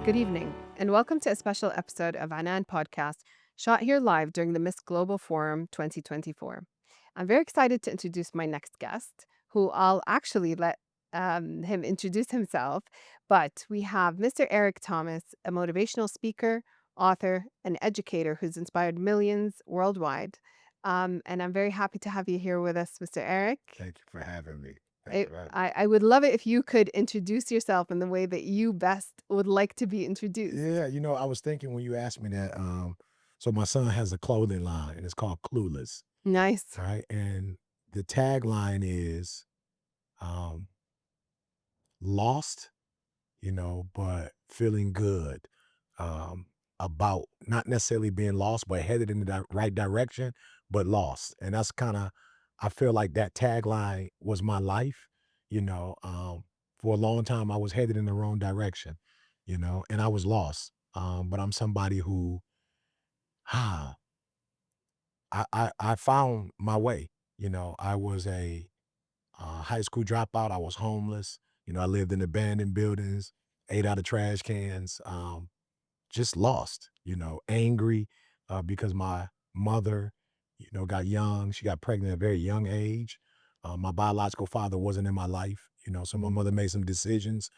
Good evening, and welcome to a special episode of عنان podcast, shot here live during the Miss Global Forum 2024. I'm very excited to introduce my next guest, who I'll actually let him introduce himself. But we have Mr. Éireach Thomas, a motivational speaker, author, and educator who's inspired millions worldwide. And I'm very happy to have you here with us, Mr. Éireach. Thank you for having me. I would love it if you could introduce yourself in the way that you best would like to be introduced. Yeah, I was thinking when you asked me that, so my son has a clothing line and it's called Clueless, Nice. right? And the tagline is um, lost, but feeling good about not necessarily being lost, but headed in the right direction, but lost. And that's I feel like that tagline was my life, you know. For a long time, I was headed in the wrong direction, and I was lost. But I'm somebody who, ah, I found my way. I was a high school dropout. I was homeless. I lived in abandoned buildings, ate out of trash cans. Just lost, angry because my mother, got young. She got pregnant at a very young age. My biological father wasn't in my life, so my mother made some decisions.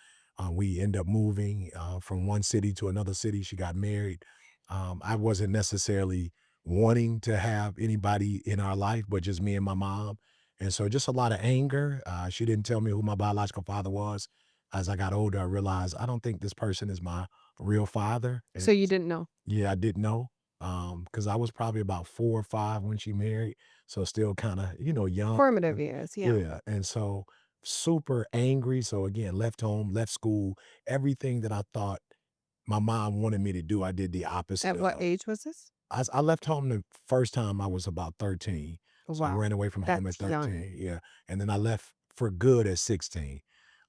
We ended up moving from one city to another city. She got married. I wasn't necessarily wanting to have anybody in our life, but just me and my mom. And so just a lot of anger. She didn't tell me who my biological father was. As I got older, I realized I don't think this person is my real father. So you didn't know. Yeah, I didn't know. Because I was probably about 4 or 5 when she married, so still kinda, young. Formative years, yeah. Yeah, and so super angry, so again, left home, left school, everything that I thought my mom wanted me to do, I did the opposite At what of. age was this? I left home the first time I was about 13, so I Wow, ran away from home at that's young. 13, yeah, and then I left for good at 16,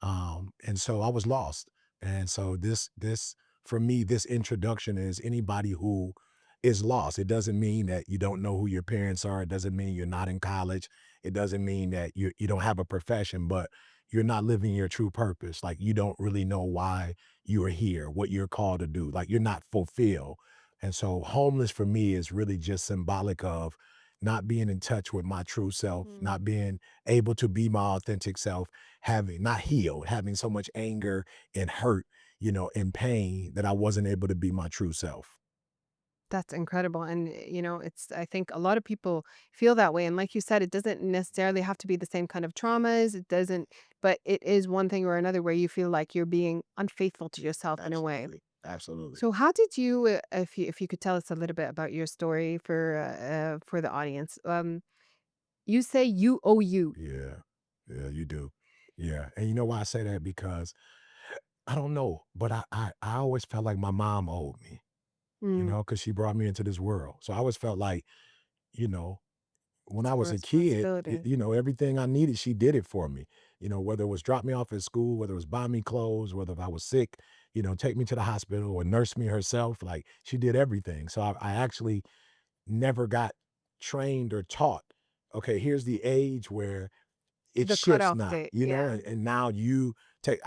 and so I was lost, and so this for me, this introduction is anybody who is lost. It doesn't mean that you don't know who your parents are, it doesn't mean you're not in college, it doesn't mean that you don't have a profession, but you're not living your true purpose, like, you don't really know why you are here, what you're called to do, like, you're not fulfilled. And so homeless for me is really just symbolic of not being in touch with my true self, Mm. not being able to be my authentic self, having not healed, having so much anger and hurt, and pain that I wasn't able to be my true self. That's incredible. And, I think a lot of people feel that way. And like you said, it doesn't necessarily have to be the same kind of traumas. It doesn't, but it is one thing or another where you feel like you're being unfaithful to yourself in a way. Absolutely. Absolutely. So how did you, if you could tell us a little bit about your story for the audience, you say you owe you. Yeah. Yeah, you do. Yeah. And you know why I say that? Because I don't know, but I always felt like my mom owed me, Mm, because she brought me into this world. So I always felt like, you know, when I a was a kid, responsibility. everything I needed, she did it for me. Whether it was drop me off at school, whether it was buy me clothes, whether if I was sick, take me to the hospital or nurse me herself. Like she did everything. So I actually never got trained or taught. Okay, here's the age where it The shifts cutoff now, date. Yeah. and now you take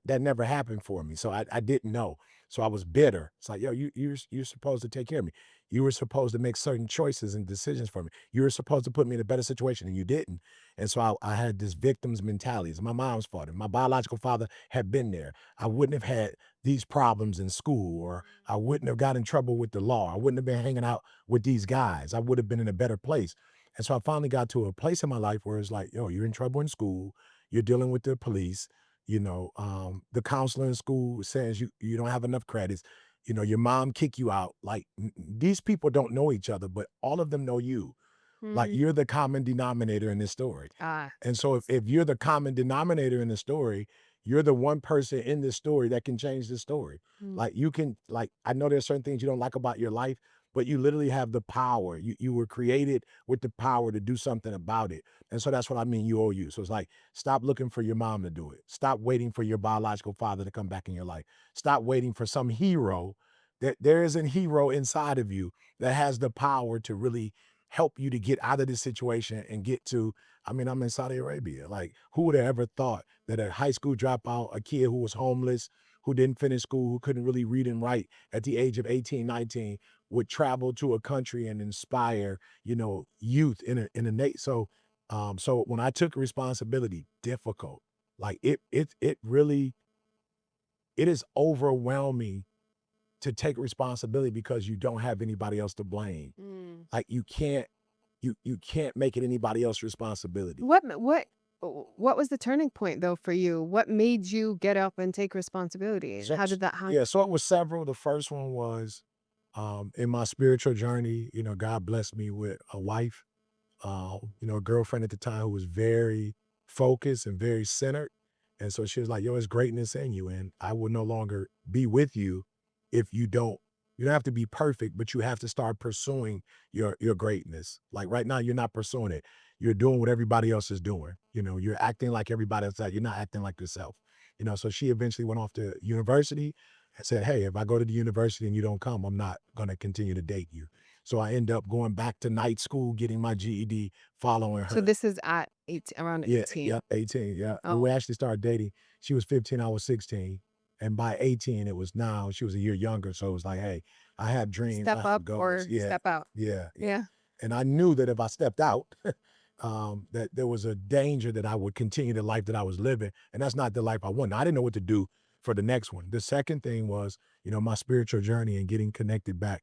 that never happened for me. So I didn't know. So I was bitter. It's like, yo, you're supposed to take care of me. You were supposed to make certain choices and decisions for me. You were supposed to put me in a better situation and you didn't. And so I had this victim's mentality. It's my mom's fault. If my biological father had been there, I wouldn't have had these problems in school, or I wouldn't have got in trouble with the law. I wouldn't have been hanging out with these guys. I would have been in a better place. And so I finally got to a place in my life where it's like, yo, you're in trouble in school. You're dealing with the police. The counselor in school says you don't have enough credits. Your mom kick you out. Like these people don't know each other, but all of them know you. Like Mm, you're the common denominator in this story. ah, And so yes. if you're the common denominator in the story, you're the one person in this story that can change the story. Mm. Like you can, like, I know there's certain things you don't like about your life, but you literally have the power. You were created with the power to do something about it. And so that's what I mean, you owe you. So it's like, stop looking for your mom to do it. Stop waiting for your biological father to come back in your life. Stop waiting for some hero. There is a hero inside of you that has the power to really help you to get out of this situation and get to I mean, I'm in Saudi Arabia. Like, who would have ever thought that a high school dropout, a kid who was homeless, who didn't finish school, who couldn't really read and write at the age of 18, 19, would travel to a country and inspire, youth so when I took responsibility, difficult. Like it really, it is overwhelming to take responsibility because you don't have anybody else to blame. Mm. Like you can't make it anybody else's responsibility. What was the turning point though for you? What made you get up and take responsibility? So, How did that happen? yeah, so it was several. The first one was in my spiritual journey, God blessed me with a wife, a girlfriend at the time who was very focused and very centered. And so she was like, yo, it's greatness in you. And I will no longer be with you if you don't have to be perfect, but you have to start pursuing your greatness. Like right now, you're not pursuing it. You're doing what everybody else is doing. You're acting like everybody else. You're not acting like yourself. So she eventually went off to university and said, hey, if I go to the university and you don't come, I'm not going to continue to date you. So I end up going back to night school, getting my GED, following So her. this is at around Yeah, 18. yeah, 18, yeah. When Oh, we actually started dating, she was 15, I was 16. And by 18, it was now, she was a year younger. So it was like, hey, I have dreams, I step have up goals. or Yeah, step out. yeah, yeah. Yeah. And I knew that if I stepped out, that there was a danger that I would continue the life that I was living. And that's not the life I wanted. I didn't know what to do for the next one. The second thing was, my spiritual journey and getting connected back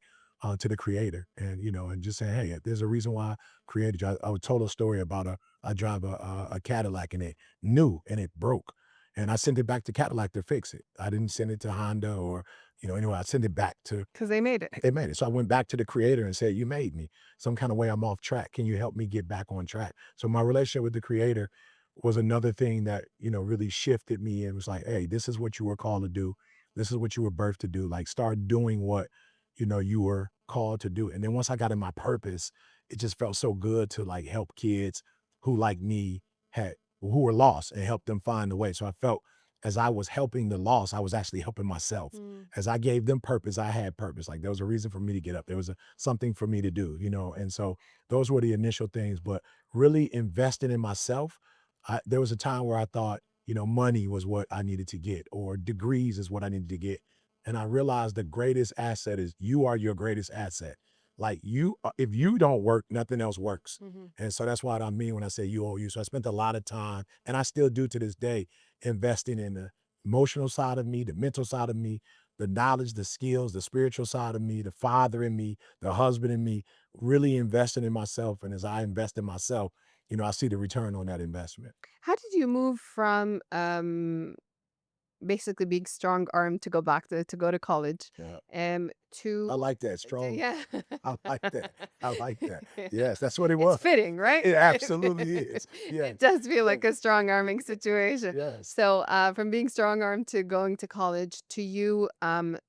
to the creator and just saying, hey, there's a reason why I created you. I told a story about I drive a Cadillac and it new and it broke. And I sent it back to Cadillac to fix it. I didn't send it to Honda or, anyway, I sent it back to, Because they made it. they made it. So I went back to the creator and said, you made me. Some kind of way I'm off track. Can you help me get back on track? So my relationship with the creator was another thing that, really shifted me and was like, hey, this is what you were called to do. This is what you were birthed to do. Like start doing what, you were called to do. And then once I got in my purpose, it just felt so good to like help kids who like me who were lost and help them find the way. So I felt as I was helping the lost, I was actually helping myself. Mm. As I gave them purpose, I had purpose. Like there was a reason for me to get up. There was something for me to do. And so those were the initial things. But really investing in myself, there was a time where I thought, money was what I needed to get, or degrees is what I needed to get. And I realized the greatest asset is you are your greatest asset. Like if you don't work, nothing else works. Mhm. And so that's what I mean when I say you owe you. So I spent a lot of time, and I still do to this day, investing in the emotional side of me, the mental side of me, the knowledge, the skills, the spiritual side of me, the father in me, the husband in me, really investing in myself. And as I invest in myself, I see the return on that investment. How did you move from basically being strong armed to go back to go to college Yeah. I to like that. Strong. yeah. I like that. I like that. Yes, that's what it It's was. fitting, right? It absolutely is. It Yes. does feel Yes. like a strong arming situation. Yes. So, from being strong armed to going to college to you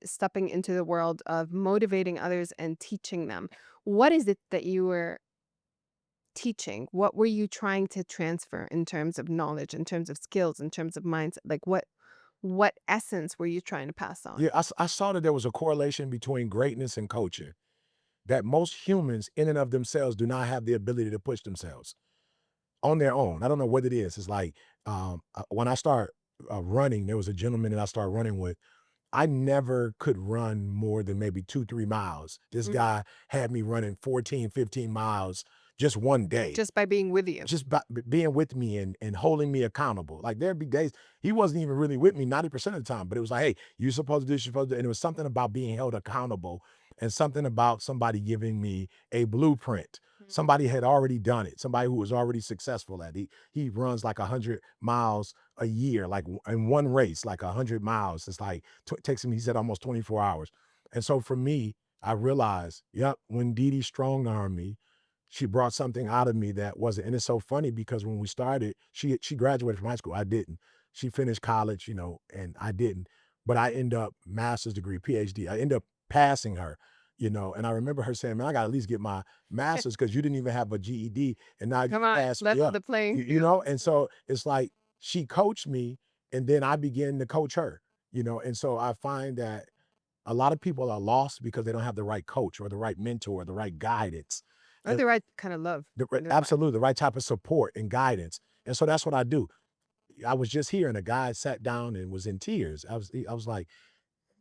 stepping into the world of motivating others and teaching them, what is it that you were teaching? What were you trying to transfer in terms of knowledge, in terms of skills, in terms of mindset? Like what essence were you trying to pass on? Yeah, I saw that there was a correlation between greatness and coaching. That most humans, in and of themselves, do not have the ability to push themselves on their own. I don't know what it is. It's like when I start running, there was a gentleman that I started running with. I never could run more than maybe 2, 3 miles. This Mhm. guy had me running 14, 15 miles just one day. Just by being with you. Just by being with me and holding me accountable. Like there'd be days he wasn't even really with me 90% of the time, but it was like, hey, you're supposed to do this, you're supposed to, and it was something about being held accountable and something about somebody giving me a blueprint. Mhm. Somebody had already done it. Somebody who was already successful at it. He runs like 100 miles a year, like in one race, like 100 miles. It's like takes him, he said, almost 24 hours. And so for me, I realized, yep, when Dee Dee strong armed me, she brought something out of me that wasn't. And it's so funny because when we started, she graduated from high school. I didn't. She finished college, and I didn't. But I end up master's degree, PhD. I end up passing her, And I remember her saying, "Man, I got to at least get my master's because you didn't even have a GED, and now you Come on, passed me level up." the playing You field. know. And so it's like she coached me, and then I began to coach her. And so I find that a lot of people are lost because they don't have the right coach or the right mentor or the right guidance. Or the right kind of love. Absolutely, the right type of support and guidance. And so that's what I do. I was just here and a guy sat down and was in tears. I was like,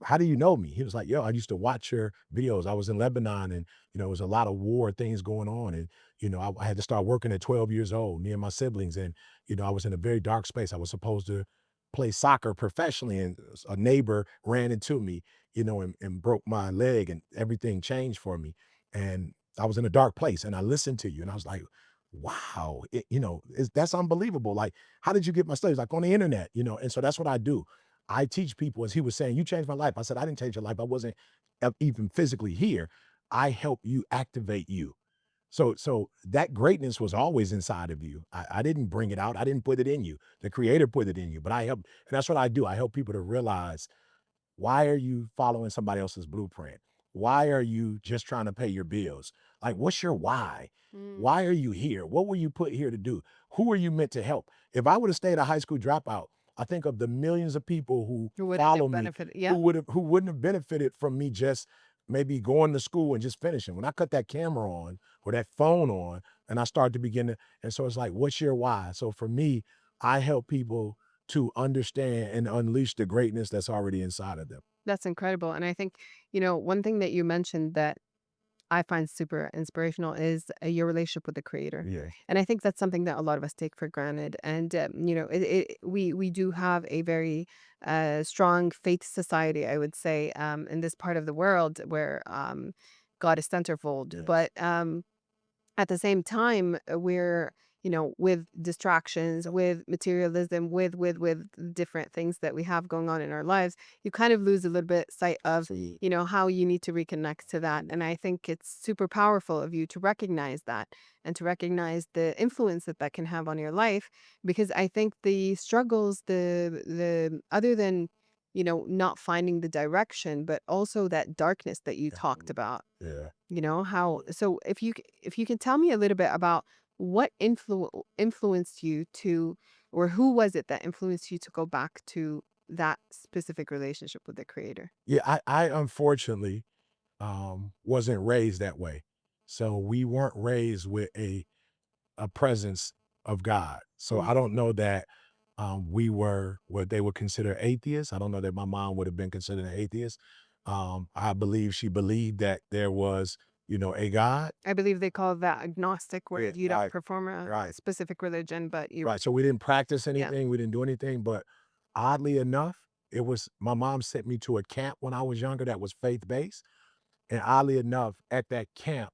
how do you know me? He was like, yo, I used to watch your videos. I was in Lebanon and, there was a lot of war things going on. And, I had to start working at 12 years old, me and my siblings. And, I was in a very dark space. I was supposed to play soccer professionally. And a neighbor ran into me, and broke my leg and everything changed for me. And I was in a dark place and I listened to you and I was like, wow, that's unbelievable. Like, how did you get my studies? Like on the internet, And so that's what I do. I teach people, as he was saying, you changed my life. I said, I didn't change your life. I wasn't even physically here. I help you activate you. So that greatness was always inside of you. I didn't bring it out. I didn't put it in you. The creator put it in you, but I help. And that's what I do. I help people to realize, why are you following somebody else's blueprint? Why are you just trying to pay your bills? Like, what's your why? Mm. Why are you here? What were you put here to do? Who are you meant to help? If I would have stayed a high school dropout, I think of the millions of people who Who wouldn't follow have me, benefited. Yeah. who wouldn't have benefited from me just maybe going to school and just finishing. When I cut that camera on or that phone on and I start to begin to, and so it's like, what's your why? So for me, I help people to understand and unleash the greatness that's already inside of them. That's incredible. And I think, one thing that you mentioned that I find super inspirational is your relationship with the creator. Yeah. And I think that's something that a lot of us take for granted. And, we do have a very strong faith society, I would say, in this part of the world where God is centerfold. Yes. But at the same time, we're, with distractions, with materialism, with different things that we have going on in our lives, you kind of lose a little bit sight of, See, how you need to reconnect to that. And I think it's super powerful of you to recognize that and to recognize the influence that that can have on your life. Because I think the struggles, the other than, not finding the direction, but also that darkness that you talked about, yeah. how, so if you can tell me a little bit about what influenced you to, or who was it that influenced you to go back to that specific relationship with the creator? Yeah, I unfortunately wasn't raised that way. So we weren't raised with a presence of God. So I Mm. don't know that we were what they would consider atheists. I don't know that my mom would have been considered an atheist. I believe she believed that there was, a God. I believe they call that agnostic, where Yeah, you don't right, perform a right, specific religion, but you, right. So we didn't practice yeah. anything. We didn't do anything. But oddly enough, it was my mom sent me to a camp when I was younger that was faith based. And oddly enough, at that camp,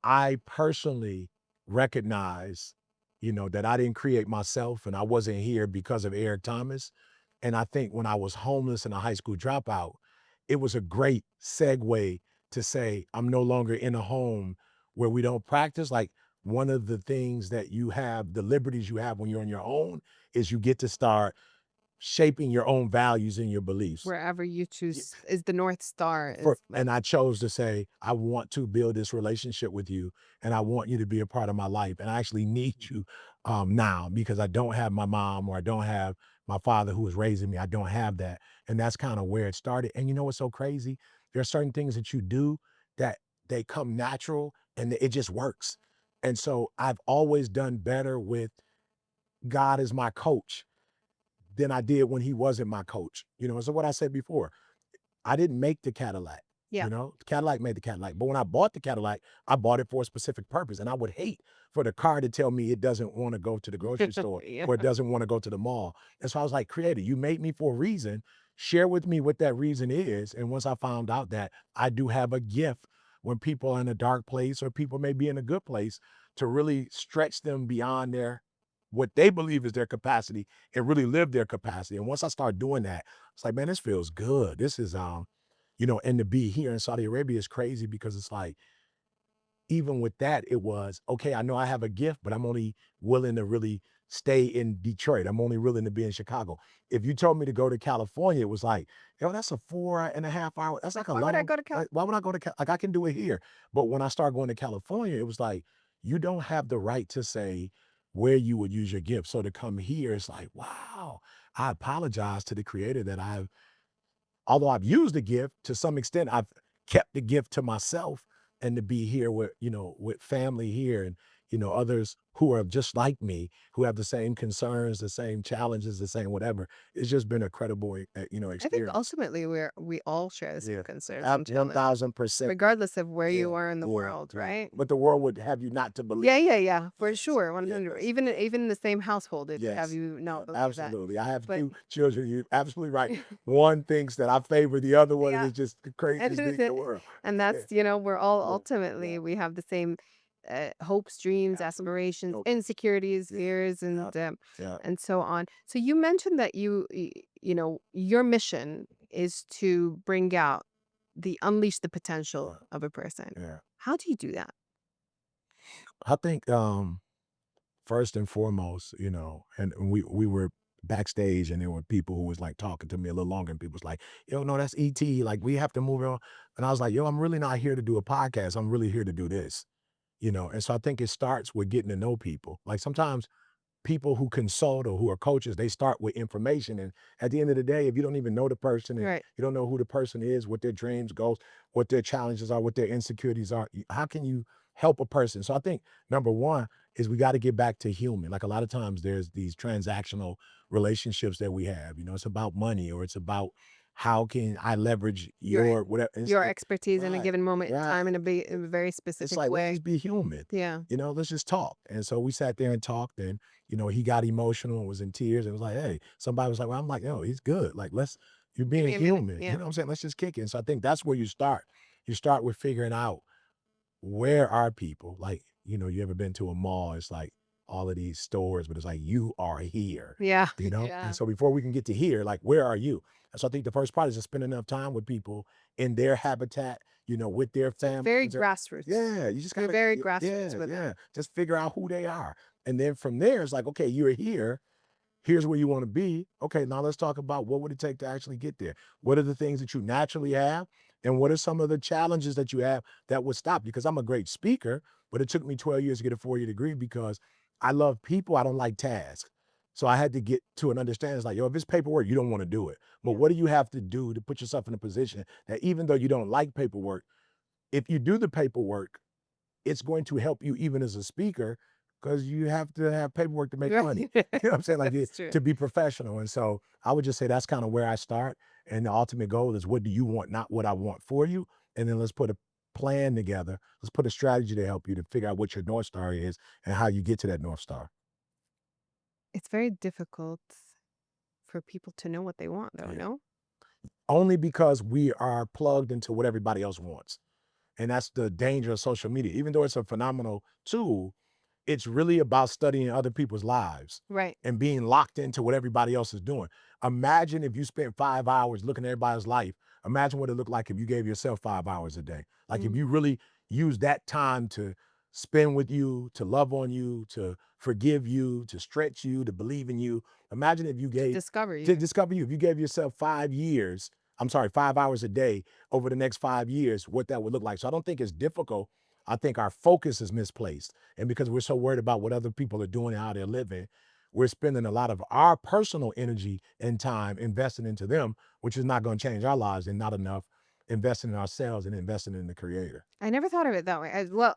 I personally recognize, that I didn't create myself and I wasn't here because of Eric Thomas. And I think when I was homeless and a high school dropout, it was a great segue to say, I'm no longer in a home where we don't practice. Like one of the things that you have, the liberties you have when you're on your own, is you get to start shaping your own values and your beliefs. Wherever you choose is the North Star, For is like, and I chose to say, "I want to build this relationship with you, and I want you to be a part of my life, and I actually need you, now because I don't have my mom or I don't have my father who was raising me. I don't have that." And that's kinda where it started, and you know what's so crazy? There are certain things that you do that they come natural, and it just works. And so I've always done better with God as my coach than I did when he wasn't my coach, So what I said before, I didn't make the Cadillac, yeah. The Cadillac made the Cadillac, but when I bought the Cadillac, I bought it for a specific purpose, and I would hate for the car to tell me it doesn't wanna go to the grocery store Yeah. or it doesn't wanna go to the mall, and so I was like, "Creator, you made me for a reason, share with me what that reason is," and once I found out that I do have a gift when people are in a dark place or people may be in a good place to really stretch them beyond their what they believe is their capacity and really live their capacity, and once I start doing that, it's like, "Man, this feels good." This is, and to be here in Saudi Arabia is crazy because it's like, even with that, it was, okay, I know I have a gift, but I'm only willing to really stay in Detroit. I'm only willing to be in Chicago. If you told me to go to California, it was like, yo, that's a 4.5 hour. That's like Like, a why would I long, go to Cal? like, why would I go to, like, I can do it here. But when I started going to California, it was like, you don't have the right to say where you would use your gift. So to come here, it's like, wow, I apologize to the creator that although I've used the gift to some extent, I've kept the gift to myself. and to be here with, with family here, and, others who are just like me, who have the same concerns, the same challenges, the same whatever. It's just been a credible, I think experience. ultimately we all share the same Yeah. concerns and challenges, 1000%. regardless of where Yeah. you are in the Yeah. world, Yeah. right? But the world would have you not to believe. Yeah, yeah, yeah, for Yes. sure, 100. Yes. Even in the same household, it have Yes. you not believe that. Absolutely. I have But 2 children. You're absolutely right. One thinks that I favor the other one, and yeah, it's just the and craziest thing in the world. that's, Yeah. we're all Yeah. Yeah. ultimately we have the same hopes, dreams, Absolutely. aspirations, No. insecurities, Yeah. fears, Yeah. Yeah. and so on. So you mentioned that your mission is to bring out unleash the potential Yeah. of a person. Yeah. How do you do that? I think, first and foremost, and we were backstage, and there were people who was like talking to me a little longer, and people was like, "Yo, no, that's ET. Like, we have to move on." And I was like, "Yo, I'm really not here to do a podcast. I'm really here to do this." And so I think it starts with getting to know people. Like, sometimes people who consult or who are coaches, they start with information. And at the end of the day, if you don't even know the person, and Right. you don't know who the person is, what their dreams, goals, what their challenges are, what their insecurities are, how can you help a person? So I think number one is we got to get back to human. Like, a lot of times there's these transactional relationships that we have. It's about money, or it's about how can I leverage Your your whatever. your expertise in a Right, given moment in right. time in a very It's specific like, let's way. just be human. Yeah. Let's just talk. And so we sat there and talked, and, he got emotional and was in tears, and was like, "Hey," somebody was like, "Well," I'm like, "Yo, he's good. Like, you're Give being me a minute. human." You Yeah. know what I'm saying? Let's just kick it. And so I think that's where you start. You start with figuring out, where are people? Like, you ever been to a mall? It's like all of these stores, but it's like, you are here, Yeah. And Yeah. so before we can get to here, like, where are you? And so I think the first part is to spend enough time with people in their habitat, with their So very families. grassroots. Yeah, you just You're gotta, very grassroots yeah, with it. yeah. Just figure out who they are. And then from there, it's like, okay, you're here. Here's where you want to be. Okay, now let's talk about what would it take to actually get there. What are the things that you naturally have? And what are some of the challenges that you have that would stop you? Because I'm a great speaker, but it took me 12 years to get a 4-year degree because I love people. I don't like tasks. So I had to get to an understanding. It's like, yo, if it's paperwork, you don't want to do it. But Yeah. what do you have to do to put yourself in a position that, even though you don't like paperwork, if you do the paperwork, it's going to help you even as a speaker, because you have to have paperwork to make money. Right. You know what I'm saying? Like, That's true. to be professional. And so I would just say that's kind of where I start. And the ultimate goal is, what do you want, not what I want for you. And then let's put a plan together. Let's put a strategy to help you to figure out what your North Star is and how you get to that North Star. It's very difficult for people to know what they want, though, Yeah. no? Only because we are plugged into what everybody else wants. And that's the danger of social media. Even though it's a phenomenal tool, it's really about studying other people's lives Right. and being locked into what everybody else is doing. Imagine if you spent 5 hours looking at everybody's life. Imagine what it looked like if you gave yourself 5 hours a day. Like, if Mm. you really use that time to spend with you, to love on you, to forgive you, to stretch you, to believe in you. Imagine if you To gave discover to you. discover you. If you gave yourself 5 years, I'm sorry, 5 hours a day over the next 5 years, what that would look like. So I don't think it's difficult. I think our focus is misplaced. And because we're so worried about what other people are doing and how they're living, we're spending a lot of our personal energy and time investing into them, which is not going to change our lives, and not enough investing in ourselves and investing in the creator. I never thought of it that way. Well,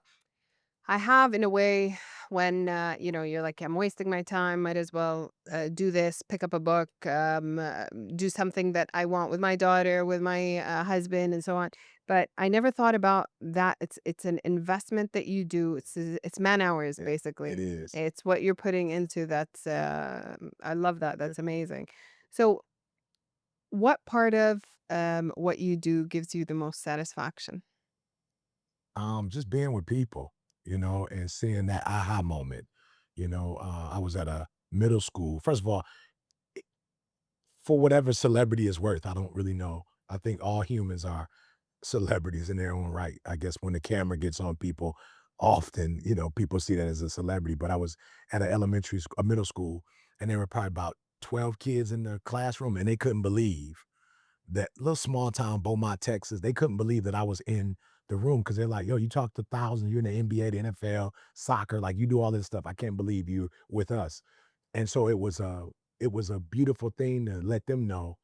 I have in a way when you're like, I'm wasting my time. Might as well do this, pick up a book, do something that I want with my daughter, with my husband, and so on. But I never thought about that. It's an investment that you do. It's man hours Yeah, basically. it is. It's what you're putting into. That's I love that. Yeah. That's amazing. So, what part of what you do gives you the most satisfaction? Just being with people, and seeing that aha moment. I was at a middle school. First of all, for whatever celebrity is worth, I don't really know. I think all humans are celebrities in their own right. I guess when the camera gets on people, often, people see that as a celebrity. But I was at an elementary school, a middle school, and there were probably about 12 kids in the classroom, and they couldn't believe that, little small town, Beaumont, Texas, they couldn't believe that I was in the room, because they're like, yo, you talk to thousands, you're in the NBA, the NFL, soccer, like, you do all this stuff. I can't believe you with us. And so it was a beautiful thing to let them know,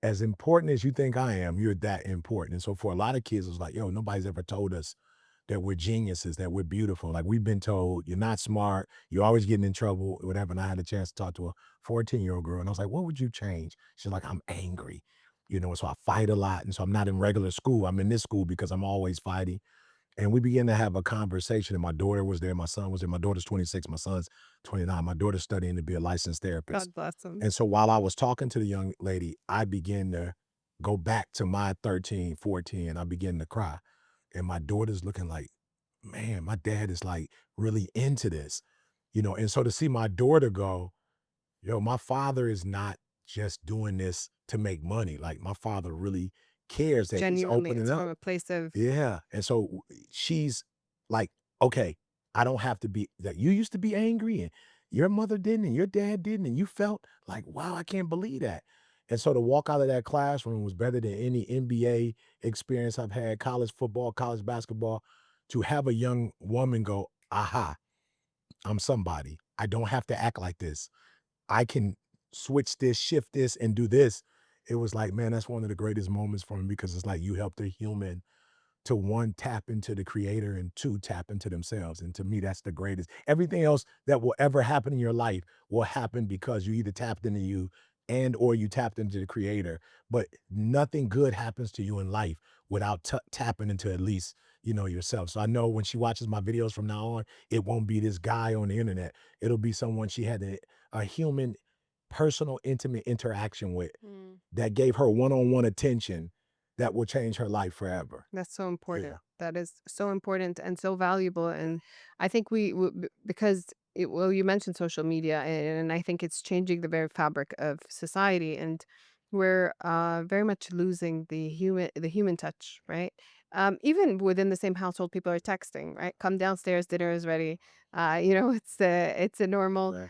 as important as you think I am, you're that important. And so for a lot of kids, it was like, yo, nobody's ever told us that we're geniuses, that we're beautiful. Like we've been told, you're not smart, you're always getting in trouble, whatever. And I had a chance to talk to a 14-year-old girl, and I was like, what would you change? She's like, I'm angry, so I fight a lot. And so I'm not in regular school. I'm in this school because I'm always fighting. And we began to have a conversation, and my daughter was there, my son was there. My daughter's 26, my son's 29. My daughter's studying to be a licensed therapist. God bless them. And so while I was talking to the young lady, I began to go back to my 13, 14, and I began to cry. And my daughter's looking like, man, my dad is like really into this, And so to see my daughter go, yo, my father is not just doing this to make money. Like my father really cares that he's Genuinely, opening it's up. from a place of Yeah. And so she's like, okay, I don't have to be that. You used to be angry and your mother didn't and your dad didn't. And you felt like, wow, I can't believe that. And so to walk out of that classroom was better than any NBA experience I've had, college football, college basketball, to have a young woman go, aha, I'm somebody. I don't have to act like this. I can switch this, shift this, and do this. It was like, man, that's one of the greatest moments for me because it's like you helped a human to one, tap into the creator, and two, tap into themselves. And to me, that's the greatest. Everything else that will ever happen in your life will happen because you either tapped into you and or you tapped into the creator. But nothing good happens to you in life without tapping into at least, yourself. So I know when she watches my videos from now on, it won't be this guy on the internet. It'll be someone she had a human, personal, intimate interaction with Mm. that gave her one-on-one attention that will change her life forever. That's so Yeah. important. That is so important and so valuable. And I think because well, you mentioned social media, and I think it's changing the very fabric of society, and we're very much losing the human touch, right? Even within the same household, people are texting, right? Come downstairs, dinner is ready. It's a normal, Right.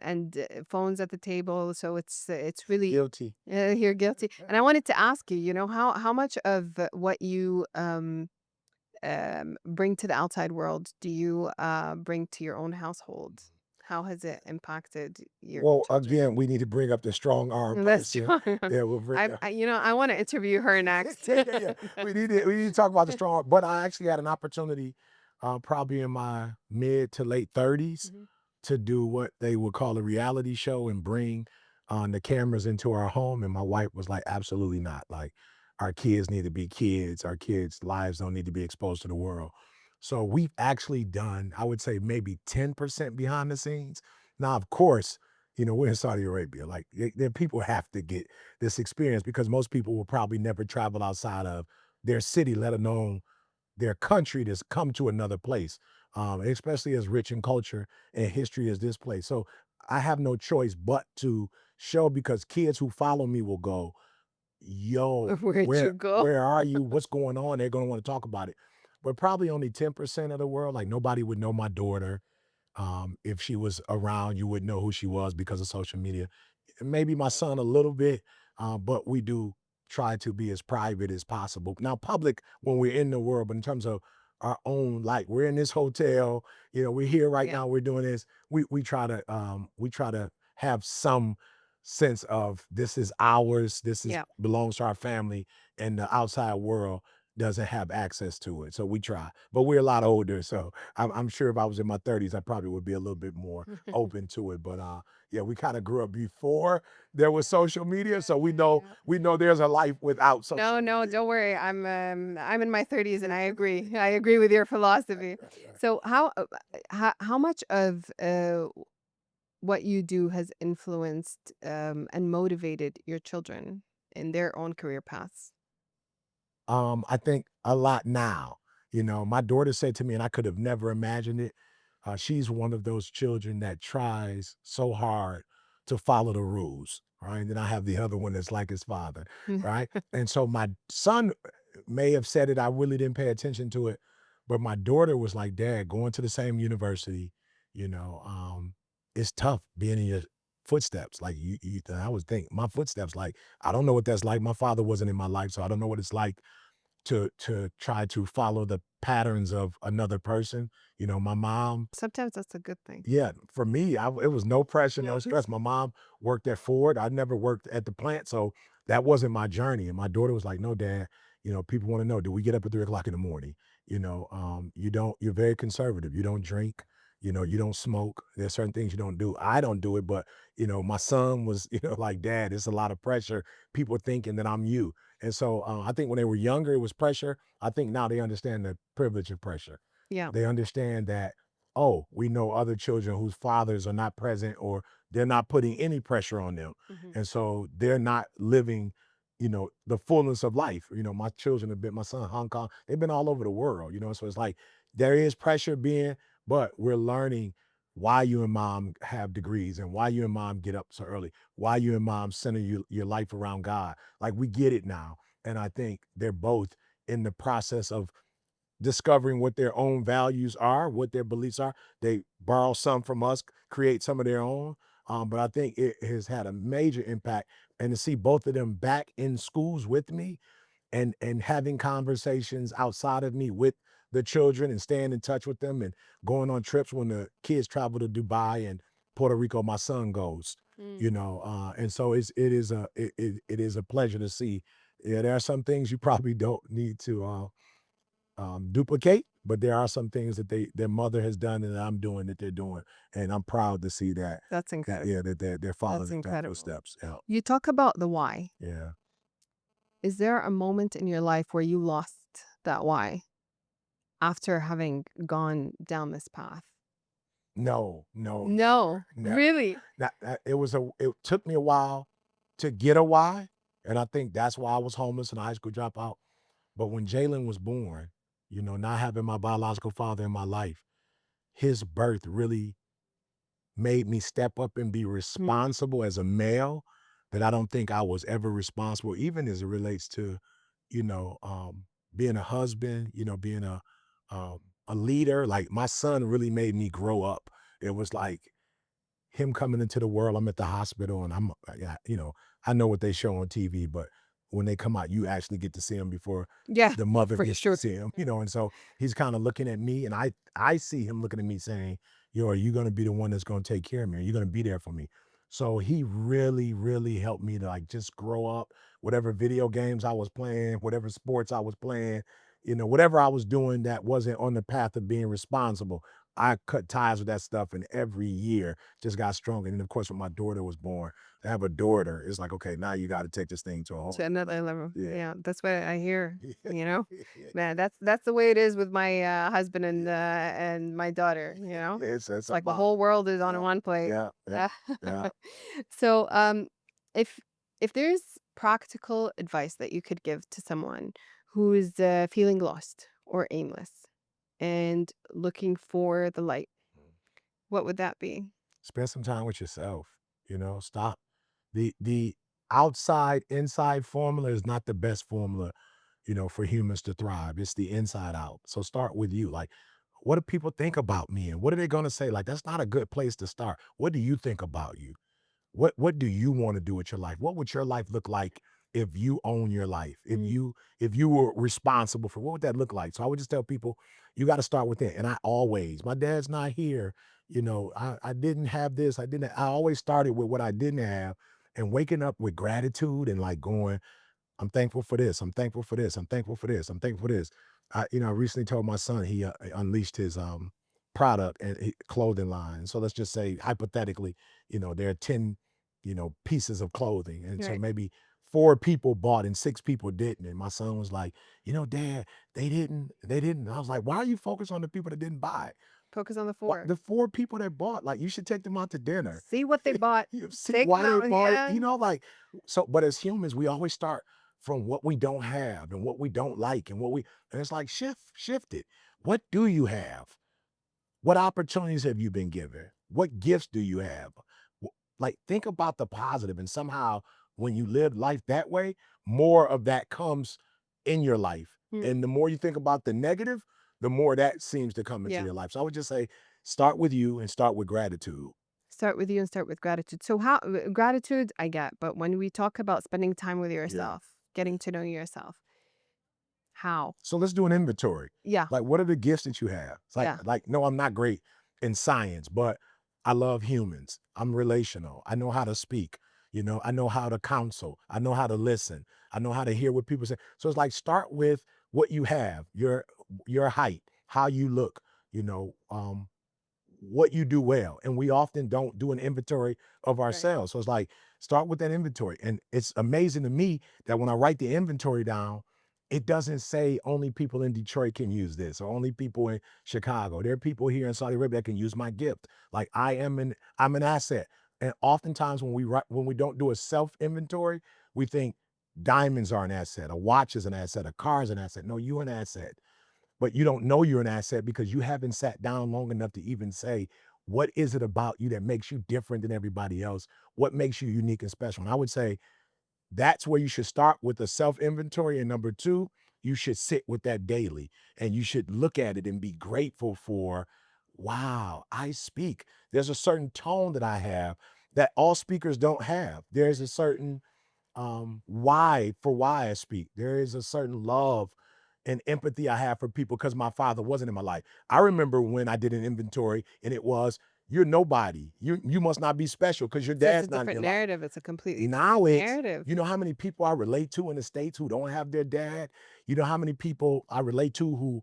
and phones at the table, so it's really Guilty. you're guilty. And I wanted to ask you, how much of what you bring to the outside world do you bring to your own household? How has it impacted your Well, children? again, we need to bring up the strong arm That's person. true. Yeah, we'll bring I want to interview her next. yeah. We need to talk about the strong, but I actually had an opportunity, probably in my mid to late 30s Mhm. to do what they would call a reality show and bring the cameras into our home. And my wife was like, absolutely not. Like, our kids need to be kids. Our kids' lives don't need to be exposed to the world. So we've actually done, I would say, maybe 10% behind the scenes. Now, of course, we're in Saudi Arabia. Like, people have to get this experience because most people will probably never travel outside of their city, let alone their country, to come to another place, especially as rich in culture and history as this place. So I have no choice but to show because kids who follow me will go, yo, Where'd you go? where are you? What's going on? They're going to want to talk about it. But probably only 10% of the world, like nobody would know my daughter. If she was around, you would know who she was because of social media. Maybe my son a little bit, but we do try to be as private as possible. Now, public when we're in the world, but in terms of our own, like we're in this hotel, we're here right Yeah. now, we're doing this. We try to have some sense of this is ours, this is Yeah. belongs to our family, and the outside world doesn't have access to it. So we try, but we're a lot older. So I'm sure if I was in my 30s, I probably would be a little bit more open to it. But yeah, we kind of grew up before there was social media, so we know Yeah. we know there's a life without social No, no, media. don't worry. I'm in my 30s and I agree. I agree with your philosophy. Right. So how much of what you do has influenced and motivated your children in their own career paths? I think a lot now. My daughter said to me, and I could have never imagined it. She's one of those children that tries so hard to follow the rules, right? And then I have the other one that's like his father, right? And so my son may have said it. I really didn't pay attention to it, but my daughter was like, "Dad, going to the same university, you know, um, it's tough being in your footsteps. Like and I was thinking my footsteps. Like I don't know what that's like. My father wasn't in my life, so I don't know what it's like to try to follow the patterns of another person. My mom, Sometimes that's a good thing. yeah, for me, it was no pressure, no stress. My mom worked at Ford. I never worked at the plant, so that wasn't my journey. And my daughter was like, "No, Dad, people want to know, do we get up at 3 o'clock in the morning? you're very conservative. You don't drink, you don't smoke. There's certain things you don't do. I don't do it, but my son was, like, Dad, it's a lot of pressure. People thinking that I'm you. And so I think when they were younger, it was pressure. I think now they understand the privilege of pressure. Yeah. They understand that, oh, we know other children whose fathers are not present, or they're not putting any pressure on them. Mhm. And so they're not living, the fullness of life. My children have been, my son, Hong Kong, they've been all over the world, so it's like there is pressure being, but we're learning why you and mom have degrees, and why you and mom get up so early, why you and mom center your life around God. Like, we get it now. And I think they're both in the process of discovering what their own values are, what their beliefs are. They borrow some from us, create some of their own. But I think it has had a major impact. And to see both of them back in schools with me, and having conversations outside of me with the children, and staying in touch with them, and going on trips when the kids travel to Dubai and Puerto Rico, my son goes, Mm. and so it is a pleasure to see. Yeah, there are some things you probably don't need to duplicate, but there are some things that their mother has done and that I'm doing, that they're doing, and I'm proud to see that. That's That incredible. yeah, that they're That's following that incredible. footsteps. Yeah, You talk about the why. yeah. Is there a moment in your life where you lost that why after having gone down this path? No, no, No, never. really? It took me a while to get a why, and I think that's why I was homeless and a high school dropout. But when Jalen was born, not having my biological father in my life, his birth really made me step up and be Mm. responsible as a male, that I don't think I was ever responsible, even as it relates to, you know, um, being a husband, being um, a leader. Like, my son really made me grow up. It was like him coming into the world. I'm at the hospital, and yeah, I know what they show on TV, but when they come out, you actually get to see them before Yeah, the mother for gets to sure. see him, and so he's kind of looking at me, and I see him looking at me saying, yo, are you going to be the one that's going to take care of me? Are you going to be there for me? So he really, really helped me to, like, just grow up. Whatever video games I was playing, whatever sports I was playing, whatever I was doing that wasn't on the path of being responsible, I cut ties with that stuff, and every year just got stronger. And then, of course, when my daughter was born, to have a daughter, it's like, okay, now you got to take this thing to a whole To another level. yeah. Yeah, that's what I hear, you know? Yeah. Man, that's the way it is with my husband and my daughter, It's It's a like the lot. whole world is on Yeah, one plate. yeah, yeah, yeah. So, if there's practical advice that you could give to someone who's feeling lost or aimless and looking for the light, what would that be? Spend some time with yourself. Stop. The outside inside formula is not the best formula, for humans to thrive. It's the inside out. So start with you. Like, what do people think about me, and what are they going to say? Like, that's not a good place to start. What do you think about you? What do you want to do with your life? What would your life look like if you own your life? Mm. If you were responsible for, what would that look like? So I would just tell people, you got to start with it. And my dad's not here. I didn't have this. I always started with what I didn't have, and waking up with gratitude, and like going, I'm thankful for this. I'm thankful for this. I'm thankful for this. I'm thankful for this. I recently told my son he unleashed his product and clothing line. So let's just say hypothetically, there are 10, pieces of clothing, and so Right. maybe 4 people bought and 6 people didn't. And my son was like, Dad, they didn't. They didn't. I was like, why are you focused on the people that didn't buy? Focus on the What four. the 4 people that bought, like, you should take them out to dinner. See what they bought. You see Take them why they out. bought it, Yeah. like, so. But as humans, we always start from what we don't have and what we don't like, and it's like, shift it. What do you have? What opportunities have you been given? What gifts do you have? Like, think about the positive, and somehow when you live life that way, more of that comes in your life. Mm. And the more you think about the negative, the more that seems to come into Yeah. your life. So I would just say, start with you and start with gratitude. Start with you and start with gratitude. So how gratitude I get, but when we talk about spending time with Yeah. yourself, getting to know yourself, how? So let's do an inventory. Yeah. Like, what are the gifts that you have? It's Yeah. like, no, I'm not great in science, but I love humans. I'm relational. I know how to speak. I know how to counsel. I know how to listen. I know how to hear what people say. So it's like, start with what you have, your height, how you look, you know, what you do well. And we often don't do an inventory of Right. ourselves. So it's like, start with that inventory. And it's amazing to me that when I write the inventory down, it doesn't say only people in Detroit can use this or only people in Chicago. There are people here in Saudi Arabia that can use my gift. Like I'm an asset. And oftentimes when we don't do a self inventory, we think diamonds are an asset, a watch is an asset, a car is an asset. No, you're an asset. But you don't know you're an asset because you haven't sat down long enough to even say, what is it about you that makes you different than everybody else? What makes you unique and special? And I would say that's where you should start with a self inventory. And number two, you should sit with that daily and you should look at it and be grateful for, wow, I speak. There's a certain tone that I have that all speakers don't have. There's a certain why I speak. There is a certain love and empathy I have for people because my father wasn't in my life. I remember when I did an inventory and it was, you're nobody. You must not be special because your So it's a dad's not in different your life. narrative. It's a completely Now it's, narrative. you know how many people I relate to in the States who don't have their dad? You know how many people I relate to who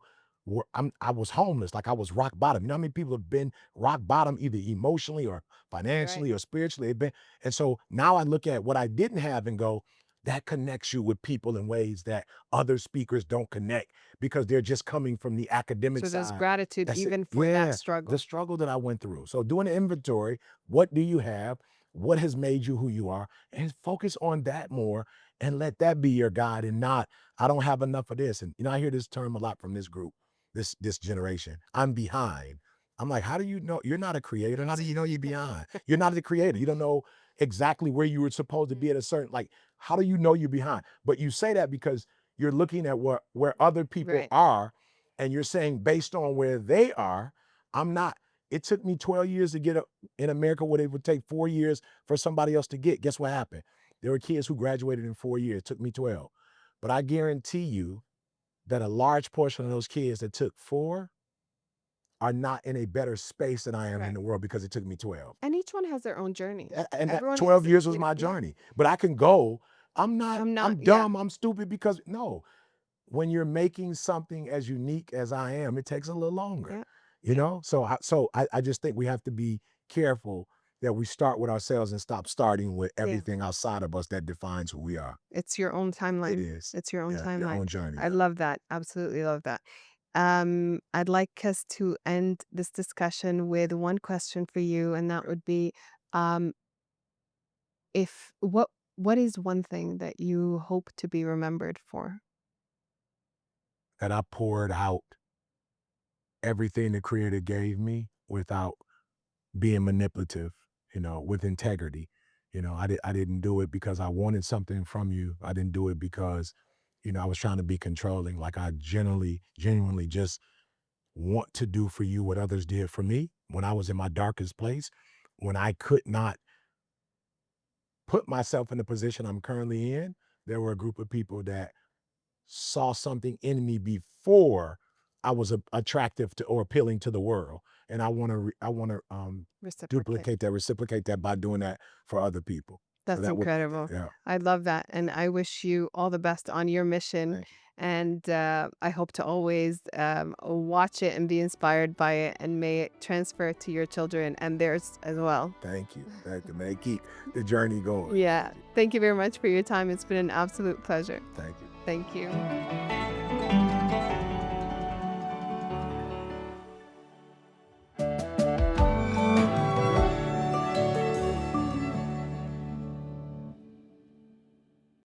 I was homeless, like I was rock bottom. You know how many people have been rock bottom either emotionally or Right. financially or spiritually? They've been, and so now I look at what I didn't have and go, that connects you with people in ways that other speakers don't connect because they're just coming from the academic So there's side. gratitude That's it. even for that Yeah, struggle. the struggle that I went through. So doing an inventory, what do you have? What has made you who you are? And focus on that more and let that be your guide and not, I don't have enough of this. And you know, I hear this term a lot from this group, this generation. I'm behind. I'm like, how do you know you're not a creator? How do you know you're behind? You're not the creator. You don't know exactly where you were supposed to be at a certain, like, how do you know you're behind? But you say that because you're looking at where other people Right. are, and you're saying based on where they are, I'm not. It took me 12 years to get up in America what it would take 4 years for somebody else to get. Guess what happened? There were kids who graduated in 4 years. It took me 12. But I guarantee you that a large portion of those kids that took 4 are not in a better space than I am in Right. the world because it took me 12. And each one has their own journey. And that Everyone 12 has, years was you know, my yeah. journey. But I can go, I'm Yeah. dumb, I'm stupid because no, when you're making something as unique as I am, it takes a little longer, Yeah. you know? I just think we have to be careful that we start with ourselves and stop starting with Yeah. everything outside of us that defines who we are. It's your own It timeline. is. It's your own Yeah, your timeline. own journey. I Yeah. love that. Absolutely love that. I'd like us to end this discussion with one question for you, and that would be, um, if what is one thing that you hope to be remembered for? That I poured out everything the creator gave me without being manipulative, you know, with integrity. You know, I didn't do it because I wanted something from you. I didn't do it because, you know, I was trying to be controlling. Like I genuinely just want to do for you what others did for me when I was in my darkest place, when I could not put myself in the position I'm currently in. There were a group of people that saw something in me before I was attractive to or appealing to the world. And I want to Reciprocate. reciprocate that by doing that for other people. So That's that would, incredible. yeah. I love that. And I wish you all the best on your mission. Thank you. And I hope to always watch it and be inspired by it. And may it transfer to your children and theirs as well. Thank you. May keep the journey going. Yeah. Thank you very much for your time. It's been an absolute pleasure. Thank you. Thank you.